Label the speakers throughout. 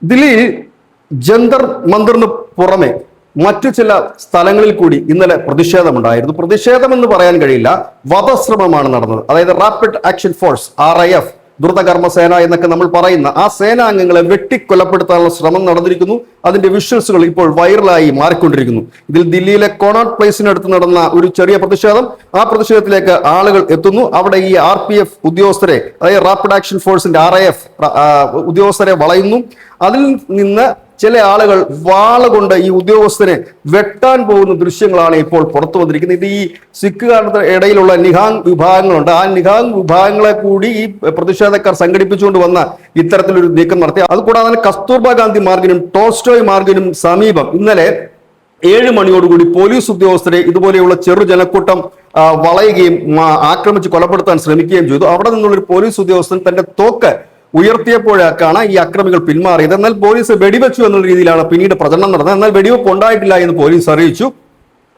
Speaker 1: ദില്ലിയിൽ ജന്തർ മന്ദിറിന് പുറമെ മറ്റു ചില സ്ഥലങ്ങളിൽ കൂടി ഇന്നലെ പ്രതിഷേധമുണ്ടായിരുന്നു. പ്രതിഷേധം എന്ന് പറയാൻ കഴിയില്ല, വധശ്രമമാണ് നടന്നത്. അതായത് റാപ്പിഡ് ആക്ഷൻ ഫോഴ്സ് RIF, ദ്രുതകർമ്മ സേന എന്നൊക്കെ നമ്മൾ പറയുന്ന ആ സേനാംഗങ്ങളെ വെട്ടിക്കൊലപ്പെടുത്താനുള്ള ശ്രമം നടന്നിരിക്കുന്നു. അതിന്റെ വിഷ്വൽസുകൾ ഇപ്പോൾ വൈറലായി മാറിക്കൊണ്ടിരിക്കുന്നു. ഇതിൽ ദില്ലിയിലെ കോണോട്ട് പ്ലേസിനടുത്ത് നടന്ന ഒരു ചെറിയ പ്രതിഷേധം, ആ പ്രതിഷേധത്തിലേക്ക് ആളുകൾ എത്തുന്നു. അവിടെ ഈ RPF ഉദ്യോഗസ്ഥരെ, അതായത് റാപ്പിഡ് ആക്ഷൻ ഫോഴ്സിന്റെ RIF ഉദ്യോഗസ്ഥരെ വളയുന്നു. അതിൽ നിന്ന് ചില ആളുകൾ വാളുകൊണ്ട് ഈ ഉദ്യോഗസ്ഥനെ വെട്ടാൻ പോകുന്ന ദൃശ്യങ്ങളാണ് ഇപ്പോൾ പുറത്തു വന്നിരിക്കുന്നത്. ഇത് ഈ സിഖുകാരുടെ ഇടയിലുള്ള നിഹാങ് വിഭാഗങ്ങളുണ്ട്, ആ നിഹാങ് വിഭാഗങ്ങളെ കൂടി ഈ പ്രതിഷേധക്കാർ സംഘടിപ്പിച്ചുകൊണ്ട് വന്ന ഇത്തരത്തിലൊരു നീക്കം നടത്തി. അതുകൂടാതെ കസ്തൂർബ ഗാന്ധി മാർഗിനും ടോൾസ്റ്റോയ് മാർഗിനും സമീപം ഇന്നലെ 7 മണിയോടുകൂടി പോലീസ് ഉദ്യോഗസ്ഥരെ ഇതുപോലെയുള്ള ചെറു ജനക്കൂട്ടം വളയുകയും ആക്രമിച്ച് കൊലപ്പെടുത്താൻ ശ്രമിക്കുകയും ചെയ്തു. അവിടെ നിന്നുള്ളൊരു പോലീസ് ഉദ്യോഗസ്ഥൻ തന്റെ തോക്ക് ഉയർത്തിയപ്പോഴേക്കാണ് ഈ അക്രമികൾ പിന്മാറിയത്. എന്നാൽ പോലീസ് വെടിവെച്ചു എന്നുള്ള രീതിയിലാണ് പിന്നീട് പ്രചരണം നടന്നത്. എന്നാൽ വെടിവെപ്പ് ഉണ്ടായിട്ടില്ല എന്ന് പോലീസ് അറിയിച്ചു.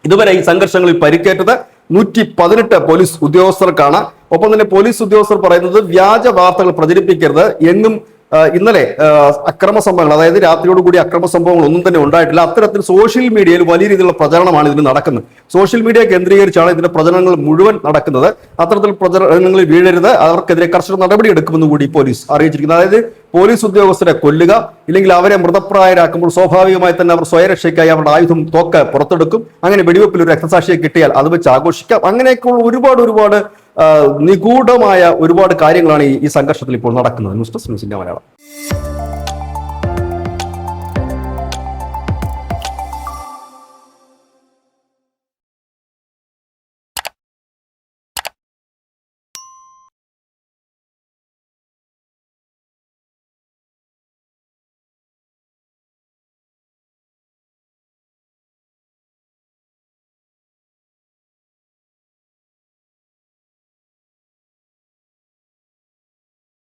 Speaker 1: ഇതുവരെ ഈ സംഘർഷങ്ങളിൽ പരിക്കേറ്റത് 118 പോലീസ് ഉദ്യോഗസ്ഥർക്കാണ്. ഒപ്പം തന്നെ പോലീസ് ഉദ്യോഗസ്ഥർ പറയുന്നത് വ്യാജ വാർത്തകൾ പ്രചരിപ്പിക്കരുത് എന്നും. ഇന്നലെ അക്രമ സംഭവങ്ങൾ, അതായത് രാത്രിയോടുകൂടി അക്രമ സംഭവങ്ങൾ ഒന്നും തന്നെ ഉണ്ടായിട്ടില്ല. അത്തരത്തിൽ സോഷ്യൽ മീഡിയയിൽ വലിയ രീതിയിലുള്ള പ്രചരണമാണ് ഇതിന് നടക്കുന്നത്. സോഷ്യൽ മീഡിയ കേന്ദ്രീകരിച്ചാണ് ഇതിന്റെ പ്രചരണങ്ങൾ മുഴുവൻ നടക്കുന്നത്. അത്തരത്തിൽ പ്രചരണങ്ങളിൽ വീഴരുത്, അവർക്കെതിരെ കർശന നടപടി എടുക്കുമെന്ന് കൂടി പോലീസ് അറിയിച്ചിരിക്കുന്നത്. അതായത് പോലീസ് ഉദ്യോഗസ്ഥരെ കൊല്ലുക, ഇല്ലെങ്കിൽ അവരെ മൃതപ്രായരാക്കുമ്പോൾ സ്വാഭാവികമായി തന്നെ അവർ സ്വയരക്ഷയ്ക്കായി അവരുടെ ആയുധം തോക്ക് പുറത്തെടുക്കും. അങ്ങനെ വെടിവെപ്പിൽ ഒരു രക്തസാക്ഷിയെ കിട്ടിയാൽ അത് വെച്ച് ആഘോഷിക്കാം. അങ്ങനെയൊക്കെയുള്ള ഒരുപാട് നിഗൂഢമായ ഒരുപാട് കാര്യങ്ങളാണ് ഈ സംഘർഷത്തിൽ ഇപ്പോൾ നടക്കുന്നത്. News desk news India Malayalam.